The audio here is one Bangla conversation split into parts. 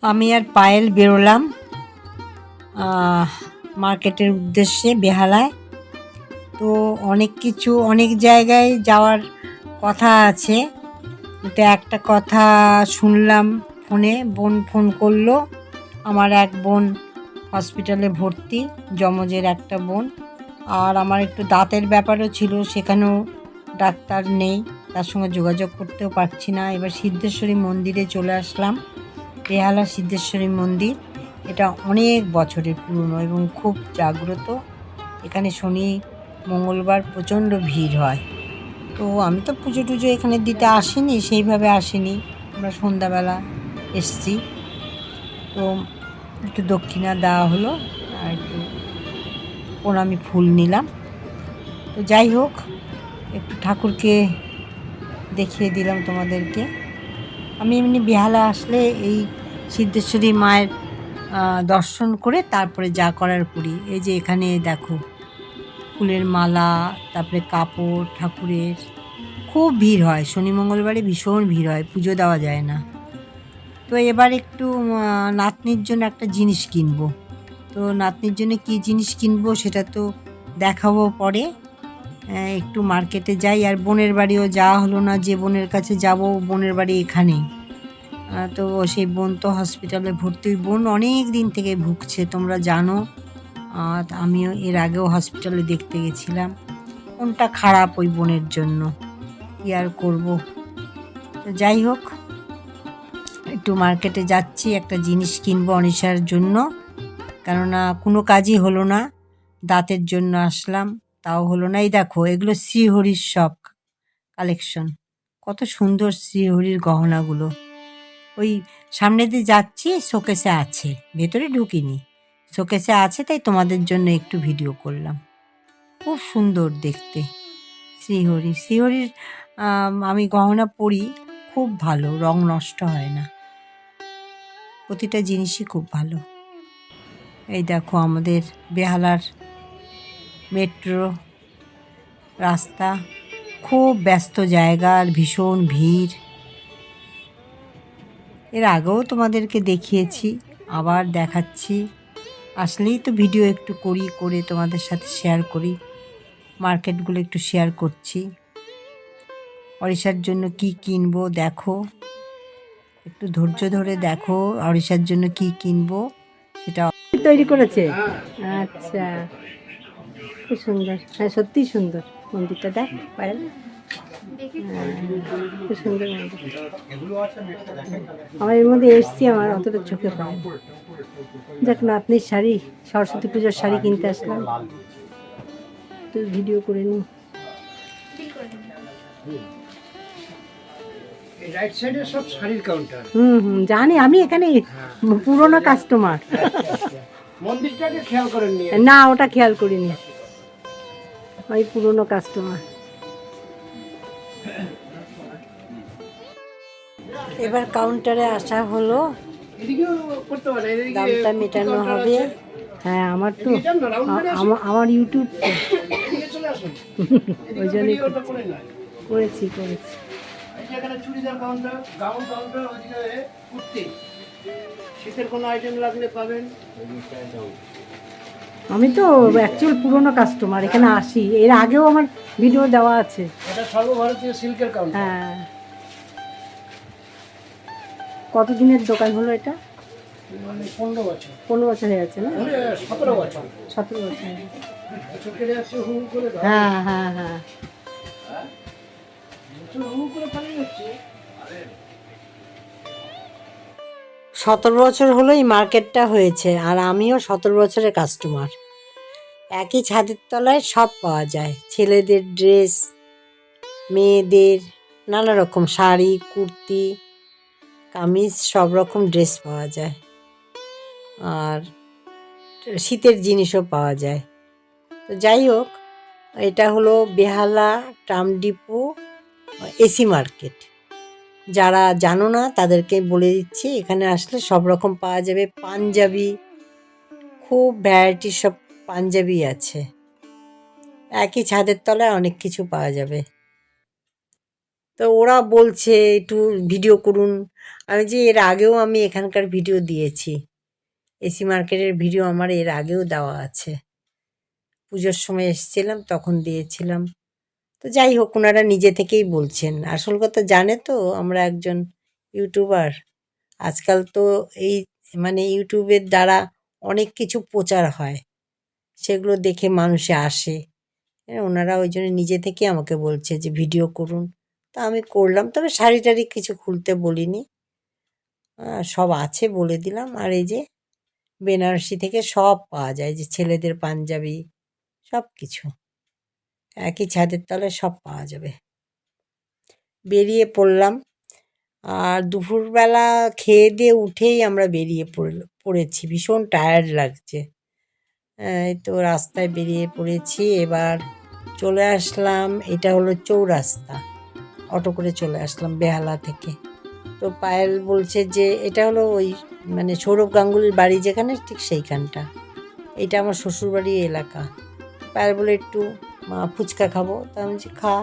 আমি আর পায়েল বেরোলাম মার্কেটের উদ্দেশ্যে বেহালায়। তো অনেক জায়গায় যাওয়ার কথা আছে। তো একটা কথা শুনলাম ফোনে, বোন ফোন করলো। আমার এক বোন হসপিটালে ভর্তি, যমজের একটা বোন। আর আমার একটু দাঁতের ব্যাপারও ছিল, সেখানেও ডাক্তার নেই, তার সঙ্গে যোগাযোগ করতেও পারছি না। এবার সিদ্ধেশ্বরী মন্দিরে চলে আসলাম। বেহালা সিদ্ধেশ্বরী মন্দির, এটা অনেক বছরের পুরনো এবং খুব জাগ্রত। এখানে শনি মঙ্গলবার প্রচণ্ড ভিড় হয়। তো আমি তো পুজো টুজো এখানে দিতে আসিনি, সেইভাবে আসিনি, আমরা সন্ধ্যাবেলা এসছি। তো একটু দক্ষিণা দেওয়া হলো আর একটু প্রণামী ফুল নিলাম। তো যাই হোক, একটু ঠাকুরকে দেখিয়ে দিলাম তোমাদেরকে। আমি এমনি বেহালা আসলে এই সিদ্ধেশ্বরী মায়ের দর্শন করে তারপরে যা করার করি। এই যে এখানে দেখো ফুলের মালা, তারপরে কাপড় ঠাকুরের, খুব ভিড় হয়। শনি মঙ্গলবারে ভীষণ ভিড় হয়, পুজো দেওয়া যায় না। তো এবার একটু নাতনির জন্য একটা জিনিস কিনবো। তো নাতনির জন্য কী জিনিস কিনবো সেটা তো দেখাবো পরে। একটু মার্কেটে যাই। আর বোনের বাড়িও যাওয়া হলো না, যে বোনের কাছে যাব বোনের বাড়ি এখানেই। তো সেই বোন তো হসপিটালে ভর্তি। ওই বোন অনেক দিন থেকে ভুগছে, তোমরা জানো। আমিও এর আগেও হসপিটালে দেখতে গেছিলাম। মনটা খারাপ ওই বোনের জন্য, কী আর করবো। তো যাই হোক, একটু মার্কেটে যাচ্ছি, একটা জিনিস কিনবো অনিশার জন্য। কেননা কোনো কাজই হলো না, দাঁতের জন্য আসলাম, তাও হলো না। এই দেখো, এগুলো শ্রীহরির সব কালেকশন, কত সুন্দর শ্রীহরির গহনাগুলো। ওই সামনে দিয়ে যাচ্ছি, শোকেসে আছে, ভেতরে ঢুকিনি, শোকেসে আছে, তাই তোমাদের জন্য একটু ভিডিও করলাম। খুব সুন্দর দেখতে শ্রীহরির আমি গহনা পরি, খুব ভালো, রং নষ্ট হয় না, প্রতিটা জিনিসই খুব ভালো। এই দেখো আমাদের বেহালার মেট্রো রাস্তা, খুব ব্যস্ত জায়গা আর ভীষণ ভিড়। এর আগেও তোমাদেরকে দেখিয়েছি, আবার দেখাচ্ছি। আসলেই তো ভিডিও একটু করি, করে তোমাদের সাথে শেয়ার করি। মার্কেটগুলো একটু শেয়ার করছি। অরিশার জন্য কি কিনবো দেখো, একটু ধৈর্য ধরে দেখো অরিশার জন্য কি কিনবো সেটা তৈরি করেছে। আচ্ছা, খুব সুন্দর। হ্যাঁ, সত্যিই সুন্দর মন্দিরটা, দেখ পায়েল, খুব সুন্দর মন্দির। আমার এর মধ্যে এসছি, আমার অতটা চোখে পায়। দেখ না, আপনি শাড়ি, সরস্বতী পুজোর শাড়ি কিনতে আসলাম, তো ভিডিও করে নিই। রাইট সাইডে সব শাড়ির কাউন্টার। জানি, আমি এখানে পুরনো কাস্টমার। মন্দিরটাকে খেয়াল করেননি? না, ওটা খেয়াল করিনি, আমি পুরনো কাস্টমার। এবার কাউন্টারে আসা হলো, দামটা মেটানো হবে। হ্যাঁ, আমার তো আমার ইউটিউব তো, ওই জন্যই করেছি। চুড়িদার কাউন্টার, গাউন কাউন্টার, ওইদিকে কুর্তি, শীতের কোনো আইটেম লাগলে পাবেন। আমি তো অ্যাকচুয়াল পুরনো কাস্টমার, এখানে আসি, এর আগেও আমার ভিডিও দেওয়া আছে। এটা সর্বভারতীয় সিল্কের কাউন্টার। হ্যাঁ, কতদিনের দোকান হলো এটা? 15 বছর। 15 বছর হয়ে গেছে না? 17 বছর। 17 বছর। হ্যাঁ হ্যাঁ হ্যাঁ, 17 বছর হলো এই মার্কেটটা হয়েছে, আর আমিও 17 বছরের কাস্টমার। একই ছাদের তলায় সব পাওয়া যায়, ছেলেদের ড্রেস, মেয়েদের নানা রকম শাড়ি, কুর্তি, কামিজ, সব রকম ড্রেস পাওয়া যায়। আর শীতের জিনিসও পাওয়া যায়। তো যাই হোক, এটা হলো বেহালা ট্রাম ডিপো এসি মার্কেট। যারা জানো না তাদেরকে বলে দিচ্ছি, এখানে আসলে সব রকম পাওয়া যাবে। পাঞ্জাবি, খুব ভ্যারাইটির সব পাঞ্জাবি আছে, একই ছাদের তলায় অনেক কিছু পাওয়া যাবে। তো ওরা বলছে একটু ভিডিও করুন। আমি যে এর আগেও আমি এখানকার ভিডিও দিয়েছি, এসি মার্কেটের ভিডিও আমার এর আগেও দেওয়া আছে, পুজোর সময় এসেছিলাম তখন দিয়েছিলাম। তো যাই হোক, ওনারা নিজে থেকেই বলছেন, আসল কথা জানে তো আমরা একজন ইউটিউবার। আজকাল তো এই মানে ইউটিউবের দ্বারা অনেক কিছু প্রচার হয়, সেগুলো দেখে মানুষে আসে। ওনারা ওই জন্য নিজে থেকে আমাকে বলছে যে ভিডিও করুন। তা আমি করলাম, তবে শাড়ি টাড়ি কিছু খুলতে বলিনি, সব আছে বলে দিলাম। আর এই যে বেনারসি থেকে সব পাওয়া যায়, যে ছেলেদের পাঞ্জাবি সব কিছু একই ছাদের তলায় সব পাওয়া যাবে। বেরিয়ে পড়লাম, আর দুপুরবেলা খেয়ে দিয়ে উঠেই আমরা বেরিয়ে পড়েছি, ভীষণ টায়ার্ড লাগছে। এই তো রাস্তায় বেরিয়ে পড়েছি, এবার চলে আসলাম, এটা হলো চৌরাস্তা। অটো করে চলে আসলাম বেহালা থেকে। তো পায়েল বলছে যে এটা হলো ওই মানে সৌরভ গাঙ্গুলির বাড়ি যেখানে, ঠিক সেইখানটা, এটা আমার শ্বশুরবাড়ির এলাকা। পায়েল বলে একটু ফুচকা খাবো, তা আমি বলছি খা।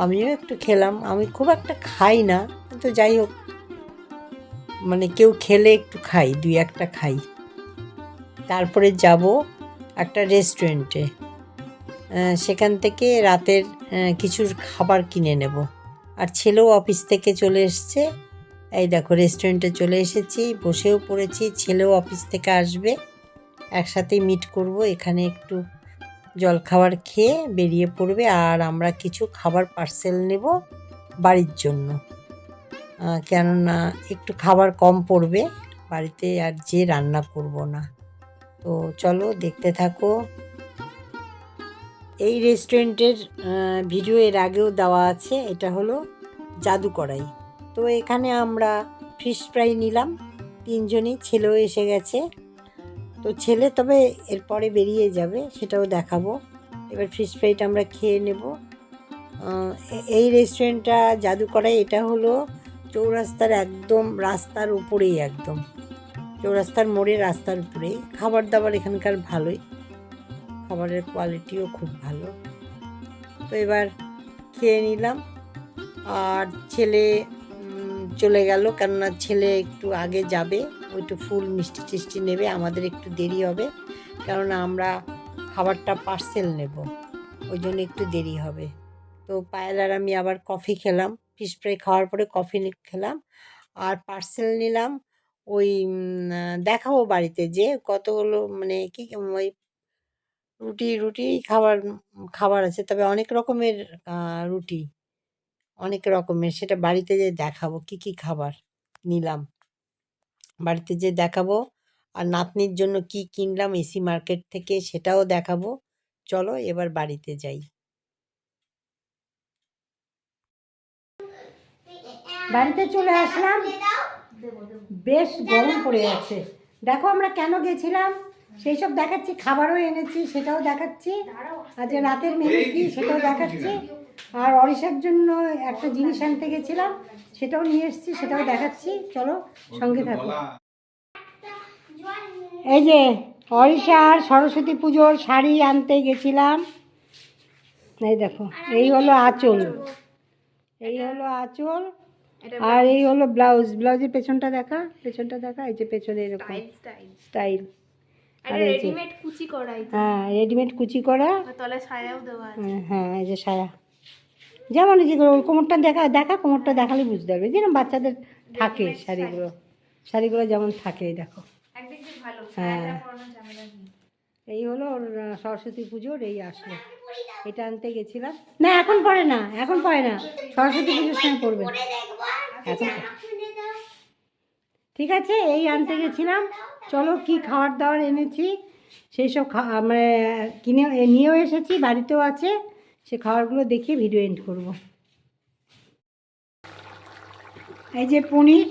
আমিও একটু খেলাম, আমি খুব একটা খাই না, কিন্তু যাই হোক মানে কেউ খেলে একটু খাই, দুই একটা খাই। তারপরে যাব একটা রেস্টুরেন্টে, সেখান থেকে রাতের কিছুর খাবার কিনে নেব। আর ছেলেও অফিস থেকে চলে এসছে, এই দেখো রেস্টুরেন্টে চলে এসেছি, বসেও পড়েছি, ছেলেও অফিস থেকে আসবে, একসাথেই মিট করব এখানে, একটু জলখাবার খেয়ে বেরিয়ে পড়বে। আর আমরা কিছু খাবার পার্সেল নেব বাড়ির জন্য, কেননা একটু খাবার কম পড়বে বাড়িতে, আর যে রান্না করব না। তো চলো দেখতে থাকো। এই রেস্টুরেন্টের ভিডিও এর আগেও দেওয়া আছে, এটা হলো জাদু কড়াই। তো এখানে আমরা ফিশ ফ্রাই নিলাম তিনজনই, ছেলেও এসে গেছে। তো ছেলে তবে এরপরে বেরিয়ে যাবে, সেটাও দেখাবো। এবার ফিশ ফ্রাইটা আমরা খেয়ে নেব। এই রেস্টুরেন্টটা জাদু কড়াই, এটা হলো চৌরাস্তার একদম রাস্তার উপরেই, একদম চৌরাস্তার মোড়ে রাস্তার উপরেই। খাবার দাবার এখানকার ভালোই, খাবারের কোয়ালিটিও খুব ভালো। তো এবার খেয়ে নিলাম, আর ছেলে চলে গেল, কেননা ছেলে একটু আগে যাবে, ও একটু ফুল মিষ্টি টিষ্টি নেবে, আমাদের একটু দেরি হবে, কেননা আমরা খাবারটা পার্সেল নেব, ওই জন্য একটু দেরি হবে। তো পায়েল আর আমি আবার কফি খেলাম, ফিশ ফ্রাই খাওয়ার পরে কফি খেলাম, আর পার্সেল নিলাম। ওই দেখাবো বাড়িতে যে কতগুলো মানে কি ওই রুটি রুটি খাবার খাবার আছে, তবে অনেক রকমের রুটি, অনেক রকমের, সেটা বাড়িতে যেয়ে দেখাবো কি কি খাবার নিলাম, বাড়িতে যেয়ে দেখাবো। আর নাতনির জন্য কি কিনলাম এসি মার্কেট থেকে সেটাও দেখাবো। চলো এবার বাড়িতে যাই। বাড়িতে চলে আসলাম, বেশ গরম পড়ে আছে। দেখো আমরা কেন গেছিলাম সেই সব দেখাচ্ছি, খাবারও এনেছি সেটাও দেখাচ্ছি, আর যে রাতের মেনু কি সেটাও দেখাচ্ছি। আর অরিশার জন্য একটা জিনিস আনতে গেছিলাম, সেটাও নিয়ে এসেছি, সেটাও দেখাচ্ছি। চলো সঙ্গে থাকো। এই যে অরিশার সরস্বতী পুজোর শাড়ি আনতে গেছিলাম, এই দেখো এই হলো আঁচল, এই হলো আঁচল, আর এই হলো ব্লাউজ, ব্লাউজের পেছনটা দেখা, পেছনটা দেখা, এই যে পেছনে এরকম স্টাইল, আর এই যে কুচি করা, হ্যাঁ রেডিমেড কুচি করা, তলায় ছায়াও দেওয়া আছে। হ্যাঁ এই যে সায়া, যেমন এই যে কোমরটা দেখা দেখা, কোমরটা দেখালে বুঝতে পারবে, যেরকম বাচ্চাদের থাকে শাড়িগুলো, শাড়িগুলো যেমন থাকে, দেখো। একদিক দিয়ে ভালো, হ্যাঁ ছায়াটা পরানোর ঝামেলা নেই। এই হলো ওর সরস্বতী পুজোর এই আসলো, এটা আনতে গেছিলাম। না এখন পড়ে না, এখন পড়ে না, সরস্বতী পুজোর সময় পড়বে এখন। ঠিক আছে, এই আনতে গেছিলাম। চলো কি খাবার দাবার এনেছি সেই সব মানে কিনে নিয়েও এসেছি, বাড়িতেও আছে, সে খাবারগুলো দেখিয়ে ভিডিও এন্ড করব। এই যে পনির,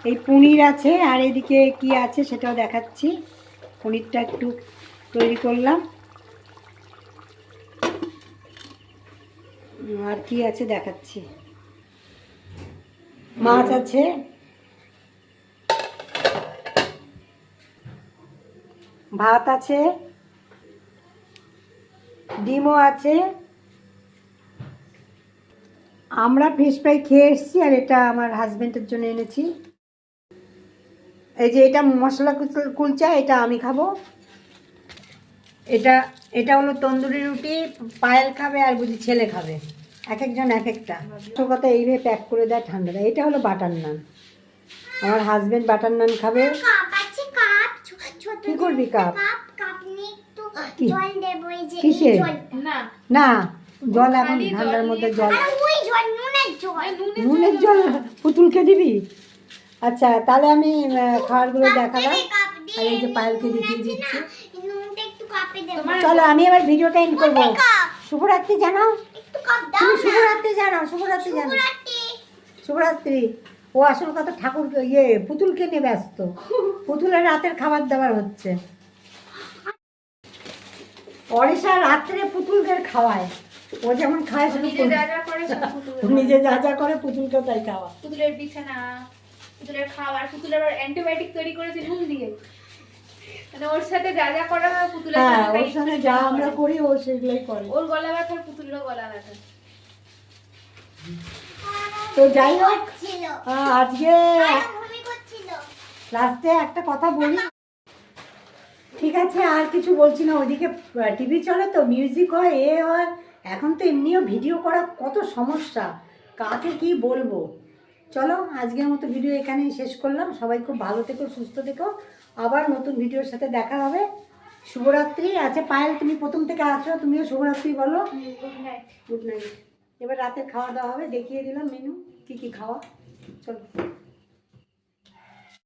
এই পনির আছে, আর এদিকে কি আছে সেটাও দেখাচ্ছি। পনিরটা একটু তৈরি করলাম, আর কি আছে দেখাচ্ছি। মাছ আছে, ভাত আছে, ডিমও আছে, আমরা ফিশ ফ্রাই খেয়ে এসেছি, আর এটা আমার হাজবেন্ডের জন্য এনেছি। এই যে এটা মশলা কুলচা, এটা আমি খাবো। এটা এটা হলো তন্দুরি রুটি, পায়েল খাবে আর বুঝি ছেলে খাবে, এক একজন এক একটা। তো কথা এইভাবে প্যাক করে দেয়, ঠান্ডা দেয়। এটা হলো বাটার নান, আমার হাজবেন্ড বাটার নান খাবে। কি করবি কাপ? কি? কিসের? না না, জল এখন ঠান্ডার মধ্যে জল, নুনের জল পুতুলকে দিবি? আচ্ছা, তাহলে আমি খাবারগুলো দেখালাম, আর এই যে পায়েলকে দেখিয়ে দিচ্ছি। চলো আমি এবার ভিডিওটা এন্ড করবো। শুভরাত্রি জানাও, তুমি শুভরাত্রি জানাও, শুভরাত্রি জানাও, শুভরাত্রি। ও আসল কথা ঠাকুর পুতুলকে নিয়ে ব্যস্ত, পুতুলের রাতের খাবার দাবার হচ্ছে। অরিশা রাত্রে পুতুলদের খাওয়ায়, ও যেমন খায় শুধু নিজে যা যা করে সব পুতুলের। নিজে যা যা করে পুতুলকেও তাই খাওয়া। পুতুলের বিছানা, পুতুলের খাবার, পুতুলের আবার অ্যান্টিবায়োটিক তৈরি করেছে নুন দিয়ে। মানে ওর সাথে যা যা করা হয় পুতুলের হ্যাঁ, সাথে ওর সঙ্গে যা আমরা করি ও সেগুলোই করে। ওর গলা ব্যথা, পুতুলেরও গলা ব্যথা। তো যাই হোক, আজকে লাস্টে একটা কথা বলি, ঠিক আছে? আর কিছু বলছি না। ওইদিকে টিভি চলে তো, মিউজিক হয়, এ হয়। এখন তো এমনিও ভিডিও করা কত সমস্যা, কাকে কি বলবো। চলো আজকের মতো ভিডিও এখানেই শেষ করলাম। সবাই খুব ভালো থেকো, সুস্থ থেকো, আবার নতুন ভিডিওর সাথে দেখা হবে। শুভরাত্রি। আচ্ছা পায়েল, তুমি প্রথম থেকে আছো, তুমিও শুভরাত্রি বলো। Good night. Good night. এবার রাতে খাওয়া দাওয়া হবে, দেখিয়ে দিলাম মেনু, কী কী খাওয়া। চলো।